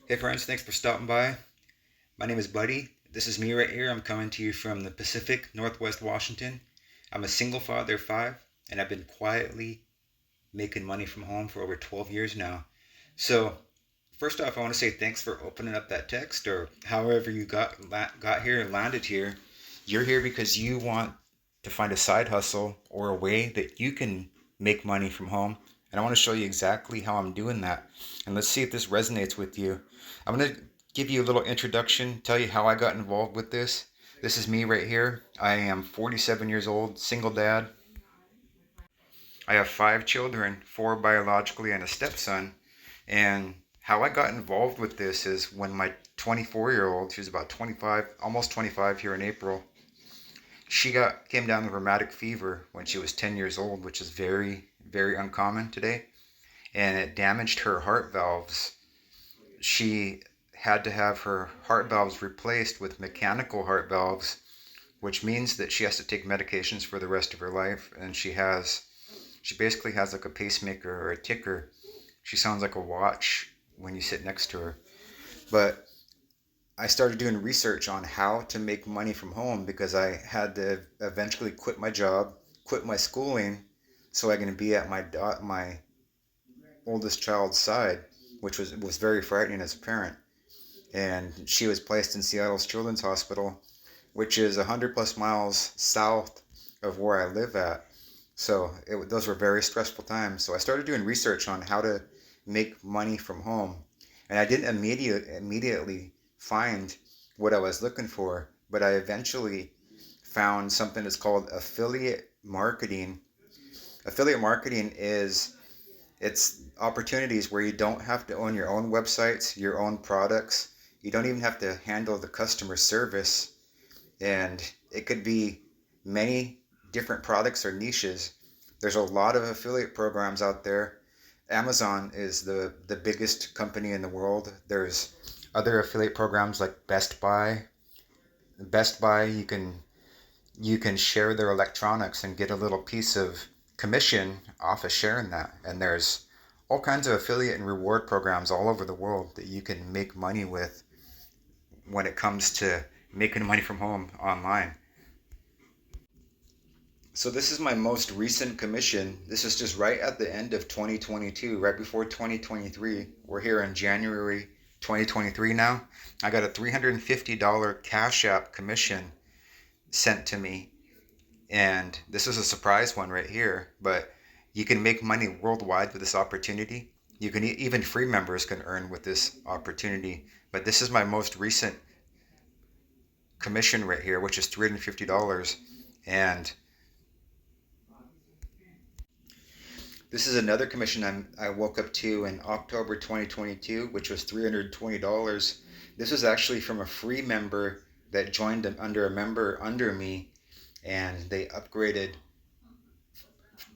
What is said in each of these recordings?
Hey friends, thanks for stopping by. My name is Buddy. This is me right here. I'm coming to you from the Pacific Northwest Washington. I'm a single father of five, and I've been quietly making money from home for over 12 years now. So, first off, I want to say thanks for opening up that text, or however you got here and landed here. You're here because you want to find a side hustle or a way that you can make money from home. And I want to show you exactly how I'm doing that. And let's see if this resonates with you. I'm going to give you a little introduction, tell you how I got involved with this. This is me right here. I am 47 years old, single dad. I have five children, four biologically and a stepson. And how I got involved with this is when my 24-year-old, she's about 25, almost 25 here in April, came down with rheumatic fever when she was 10 years old, which is very, very uncommon today. And it damaged her heart valves. She had to have her heart valves replaced with mechanical heart valves, which means that she has to take medications for the rest of her life. And she basically has like a pacemaker or a ticker. She sounds like a watch when you sit next to her. But I started doing research on how to make money from home because I had to eventually quit my job, quit my schooling, so I can be at my oldest child's side, which was very frightening as a parent. And she was placed in Seattle's Children's Hospital, which is 100 plus miles south of where I live at. So those were very stressful times. So I started doing research on how to make money from home. And I didn't immediately find what I was looking for, but I eventually found something that's called affiliate marketing. Affiliate marketing it's opportunities where you don't have to own your own websites, your own products. You don't even have to handle the customer service. And it could be many different products or niches. There's a lot of affiliate programs out there. Amazon is the biggest company in the world. There's other affiliate programs like Best Buy. Best Buy, you can share their electronics and get a little piece of commission off of sharing that. And there's all kinds of affiliate and reward programs all over the world that you can make money with when it comes to making money from home online. So this is my most recent commission. This is just right at the end of 2022, right before 2023. We're here in January 2023 now. I got a $350 Cash App commission sent to me. And this is a surprise one right here, but you can make money worldwide with this opportunity. You can even free members can earn with this opportunity. But this is my most recent commission right here, which is $350. And this is another commission I woke up to in October 2022, which was $320. This was actually from a free member that joined under a member under me, and they upgraded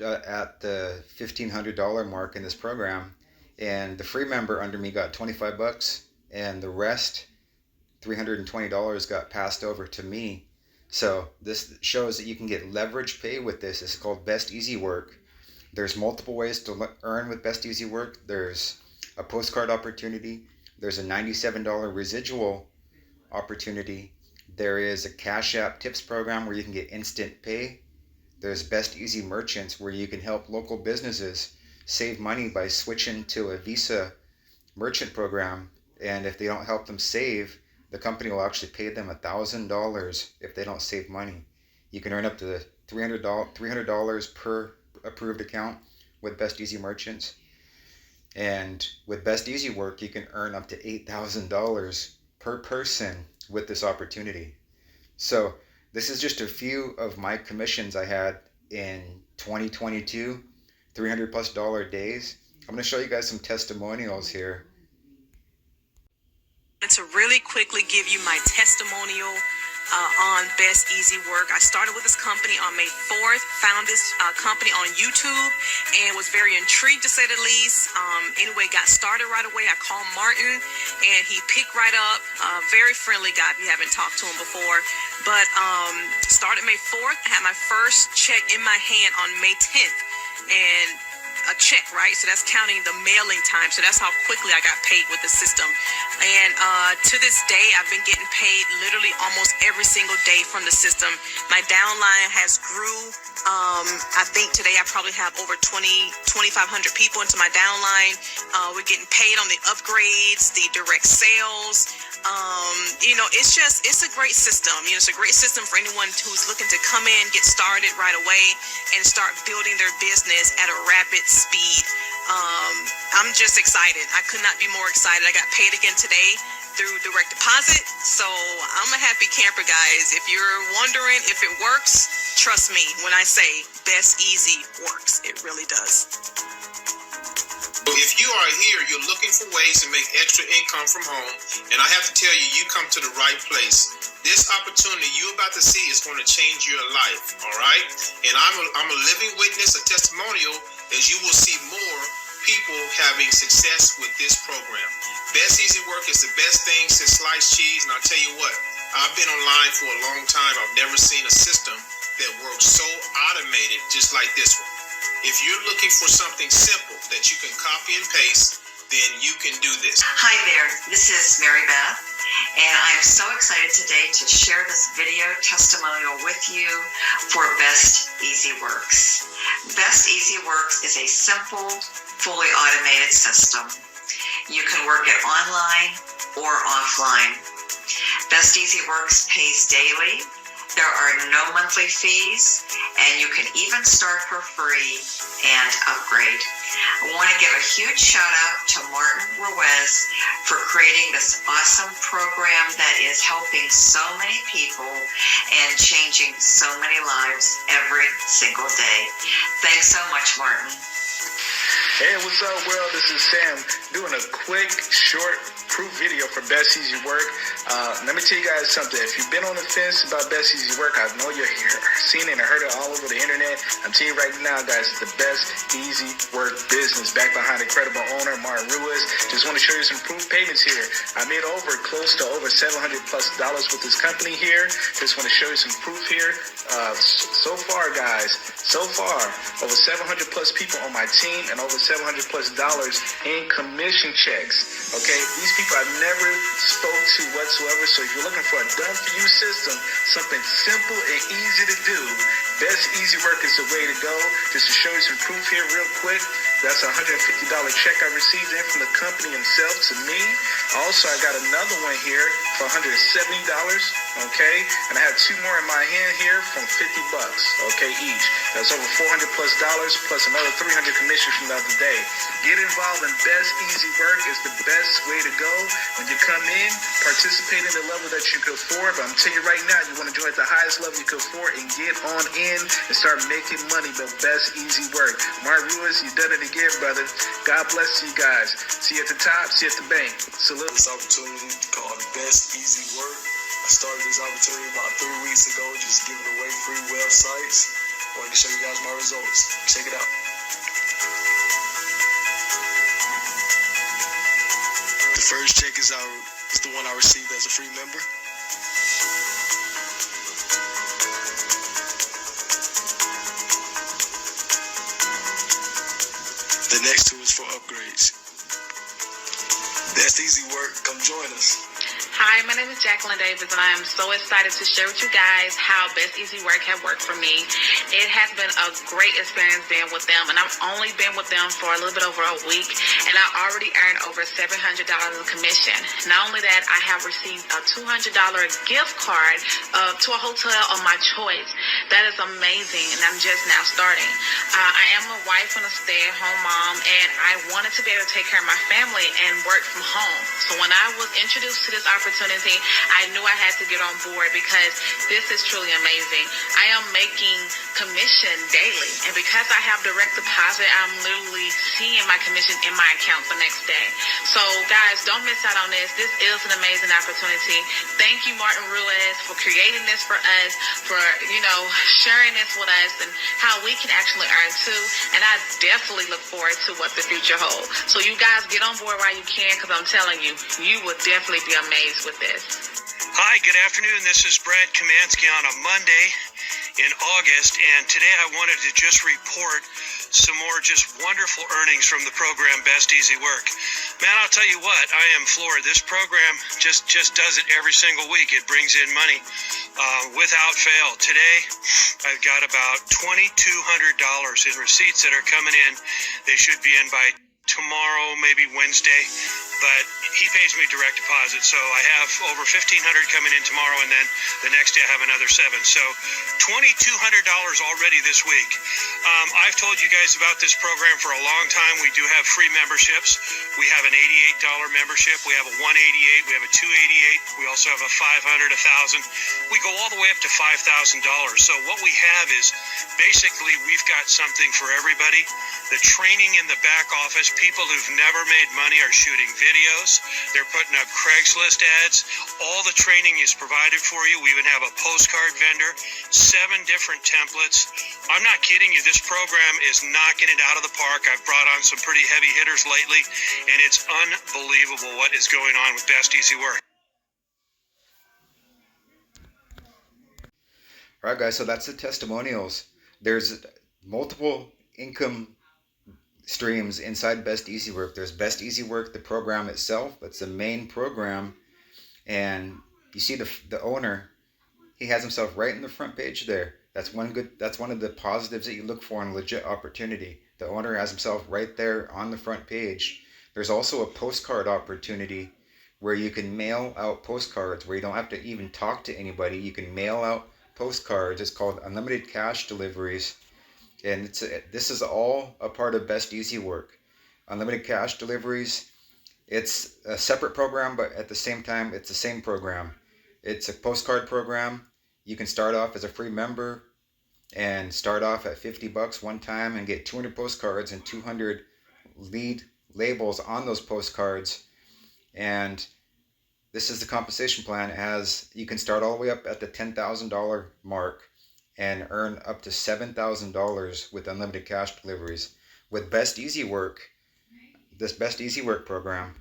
at the $1,500 mark in this program. And the free member under me got 25 bucks, and the rest, $320, got passed over to me. So this shows that you can get leverage pay with this. It's called Best Easy Work. There's multiple ways to earn with Best Easy Work. There's a postcard opportunity. There's a $97 residual opportunity. There is a Cash App tips program where you can get instant pay. There's Best Easy Merchants where you can help local businesses save money by switching to a Visa merchant program. And if they don't help them save, the company will actually pay them $1,000 if they don't save money. You can earn up to $300 per approved account with Best Easy Merchants. And with Best Easy Work, you can earn up to $8,000 per person with this opportunity. So this is just a few of my commissions I had in 2022, $300 plus days. I'm going to show you guys some testimonials here. To really quickly give you my testimonial on Best Easy Work. I started with this company on May 4th, found this company on YouTube, and was very intrigued to say the least. Anyway, got started right away. I called Martin, and he picked right up. Very friendly guy if you haven't talked to him before. But started May 4th. I had my first check in my hand on May 10th. And a check, right? So that's counting the mailing time. So that's how quickly I got paid with the system. And to this day, I've been getting paid literally almost every single day from the system. My downline has grew. I think today I probably have over 2,500 people into my downline. We're getting paid on the upgrades, the direct sales. It's a great system. It's a great system for anyone who's looking to come in, get started right away, and start building their business at a rapid speed. I'm just excited. I could not be more excited. I got paid again today through direct deposit. So I'm a happy camper, guys. If you're wondering if it works, trust me when I say Best Easy works. It really does. If you are here, you're looking for ways to make extra income from home, and I have to tell you, you come to the right place. This opportunity you're about to see is going to change your life, all right? And I'm a living witness, a testimonial, as you will see more people having success with this program. Best Easy Work is the best thing since sliced cheese, and I'll tell you what, I've been online for a long time. I've never seen a system that works so automated just like this one. If you're looking for something simple that you can copy and paste, then you can do this. Hi there, this is Mary Beth, and I'm so excited today to share this video testimonial with you for Best Easy Works. Best Easy Works is a simple, fully automated system. You can work it online or offline. Best Easy Works pays daily. There are no monthly fees, and you can even start for free and upgrade. I want to give a huge shout out to Martin Ruiz for creating this awesome program that is helping so many people and changing so many lives every single day. Thanks so much, Martin. Hey, what's up, world? This is Sam doing a quick, short proof video for Best Easy Work. Let me tell you guys something. If you've been on the fence about Best Easy Work, I know you're seen it and heard it all over the internet. I'm telling you right now, guys, it's the Best Easy Work business. Back behind incredible owner Martin Ruiz. Just want to show you some proof payments here. I made close to over $700+ with this company here. Just want to show you some proof here. So far, guys, over 700+ people on my team and over $700+ in commission checks. Okay, these people I've never spoke to whatsoever. So if you're looking for a done-for-you system, something simple and easy to do, Best Easy Work is the way to go. Just to show you some proof here real quick. That's a $150 check I received in from the company himself to me. Also, I got another one here for $170, okay? And I have two more in my hand here from $50, okay, each. That's over $400+ plus another $300 commission from the other day. Get involved in Best Easy Work. Is the best way to go. When you come in, participate in the level that you can afford. But I'm telling you right now, you want to join at the highest level you can afford and get on in and start making money. But Best Easy Work. Mark Ruiz, you done it again, brother. God bless you guys. See you at the top, see you at the bank. Salute. This opportunity called Best Easy Work. I started this opportunity about 3 weeks ago, just giving away free websites. Wanted to show you guys my results. Check it out. The first check is the one I received as a free member. The next two is for upgrades. Best Easy Work, come join us. Hi, my name is Jacqueline Davis, and I am so excited to share with you guys how Best Easy Work have worked for me. It has been a great experience being with them, and I've only been with them for a little bit over a week, and I already earned over $700 in commission. Not only that, I have received a $200 gift card to a hotel of my choice. That is amazing, and I'm just now starting. I am a wife and a stay-at-home mom, and I wanted to be able to take care of my family and work from home. So when I was introduced to this opportunity, I knew I had to get on board because this is truly amazing. I am making commission daily, and because I have direct deposit, I'm literally seeing my commission in my account the next day. So guys, don't miss out on this. This is an amazing opportunity. Thank you, Martin Ruiz, for creating this for us, for sharing this with us and how we can actually earn too. And I definitely look forward to what the future holds. So you guys get on board while you can, because I'm telling you, you will definitely be amazed with this. Hi, good afternoon. This is Brad Kamansky on a Monday in August, and today I wanted to just report some more just wonderful earnings from the program Best Easy Work. Man, I'll tell you what, I am floored. This program just does it every single week. It brings in money without fail. Today, I've got about $2,200 in receipts that are coming in. They should be in by tomorrow, maybe Wednesday, but he pays me direct deposit, so I have over $1,500 coming in tomorrow, and then the next day I have another $7. So $2,200 already this week. I've told you guys about this program for a long time. We do have free memberships. We have an $88 membership. We have a $188. We have a $288. We also have a $500, $1,000. We go all the way up to $5,000. So what we have is basically we've got something for everybody. The training in the back office, people who've never made money are shooting videos. They're putting up Craigslist ads. All the training is provided for you. We even have a postcard vendor, 7 different templates. I'm not kidding you. This program is knocking it out of the park. I've brought on some pretty heavy hitters lately, and it's unbelievable what is going on with Best Easy Work. All right, guys, so that's the testimonials. There's multiple income streams inside Best Easy Work. There's Best Easy Work, the program itself. That's the main program. And you see the owner, he has himself right in the front page there. That's one of the positives that you look for in a legit opportunity. The owner has himself right there on the front page. There's also a postcard opportunity where you can mail out postcards where you don't have to even talk to anybody. You can mail out postcards. It's called unlimited cash deliveries. And this is all a part of Best Easy Work. Unlimited cash deliveries, it's a separate program, but at the same time, it's the same program. It's a postcard program. You can start off as a free member and start off at $50 one time and get 200 postcards and 200 lead labels on those postcards. And this is the compensation plan. You can start all the way up at the $10,000 mark and earn up to $7,000 with unlimited cash deliveries. With Best Easy Work, this Best Easy Work program,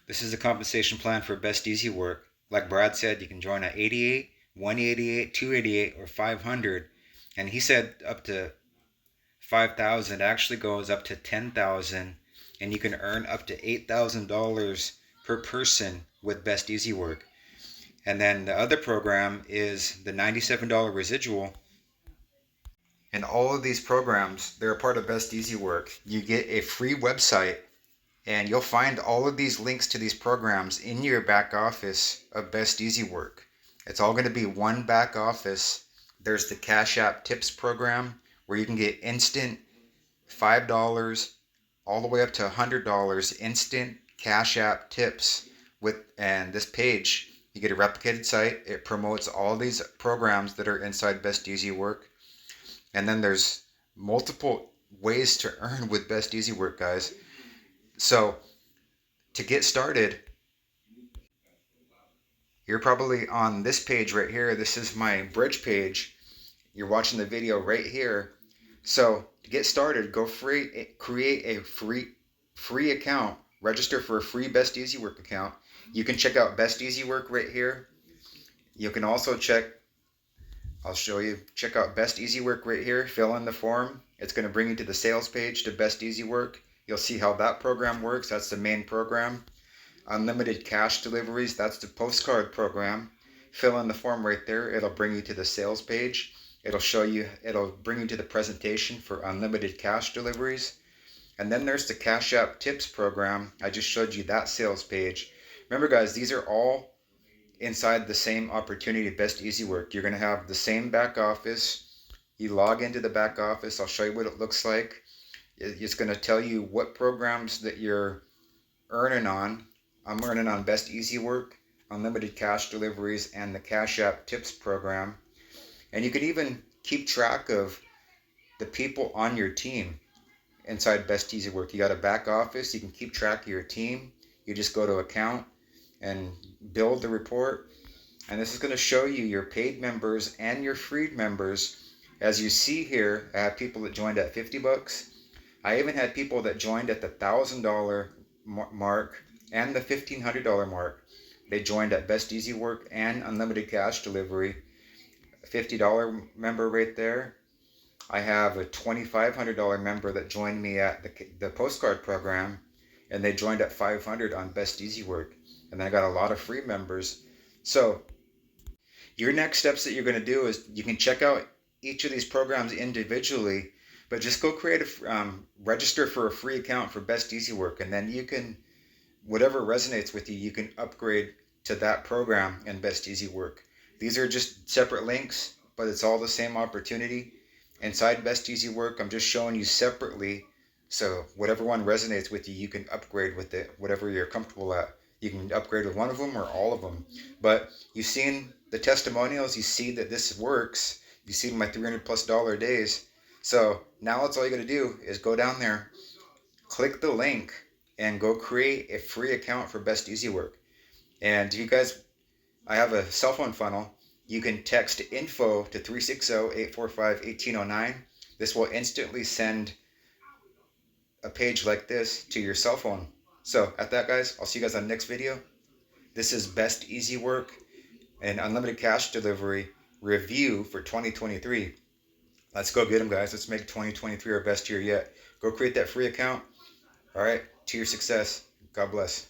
this is the compensation plan for Best Easy Work. Like Brad said, you can join at 88, 188, 288, or 500. And he said up to 5,000 actually goes up to 10,000, and you can earn up to $8,000 per person with Best Easy Work. And then the other program is the $97 residual. And all of these programs, they're a part of Best Easy Work. You get a free website, and you'll find all of these links to these programs in your back office of Best Easy Work. It's all going to be one back office. There's the Cash App Tips program where you can get instant $5 all the way up to $100 instant Cash App tips and this page. You get a replicated site. It promotes all these programs that are inside Best Easy Work. And then there's multiple ways to earn with Best Easy Work, guys. So to get started, you're probably on this page right here. This is my bridge page. You're watching the video right here. So to get started, create a free account. Register for a free Best Easy Work account. You can check out Best Easy Work right here. You can also check out Best Easy Work right here. Fill in the form. It's going to bring you to the sales page to Best Easy Work. You'll see how that program works. That's the main program. Unlimited cash deliveries, that's the postcard program. Fill in the form right there. It'll bring you to the sales page. It'll bring you to the presentation for unlimited cash deliveries. And then there's the Cash App Tips program. I just showed you that sales page. Remember, guys, these are all inside the same opportunity, Best Easy Work. You're going to have the same back office. You log into the back office. I'll show you what it looks like. It's going to tell you what programs that you're earning on. I'm earning on Best Easy Work, Unlimited Cash Deliveries, and the Cash App Tips program. And you can even keep track of the people on your team inside Best Easy Work. You got a back office. You can keep track of your team. You just go to account and build the report. And this is going to show you your paid members and your free members. As you see here, I have people that joined at $50. I even had people that joined at the $1,000 mark and the $1,500 mark. They joined at Best Easy Work and Unlimited Cash Delivery. $50 member right there. I have a $2,500 member that joined me at the postcard program, and they joined at $500 on Best Easy Work. And then I got a lot of free members. So your next steps that you're going to do is you can check out each of these programs individually, but just go create register for a free account for Best Easy Work, and then you can, whatever resonates with you, you can upgrade to that program and Best Easy Work. These are just separate links, but it's all the same opportunity. Inside Best Easy Work, I'm just showing you separately, so whatever one resonates with you, you can upgrade with it, whatever you're comfortable at. You can upgrade with one of them or all of them. But you've seen the testimonials, you see that this works, you see my $300+ days. So now it's all you got to do is go down there, click the link, and go create a free account for Best Easy Work. And you guys, I have a cell phone funnel. You can text info to 360-845-1809. This will instantly send a page like this to your cell phone. So at that, guys, I'll see you guys on the next video. This is Best Easy Work and Unlimited Cash Delivery review for 2023. Let's go get them, guys. Let's make 2023 our best year yet. Go create that free account. All right, to your success. God bless.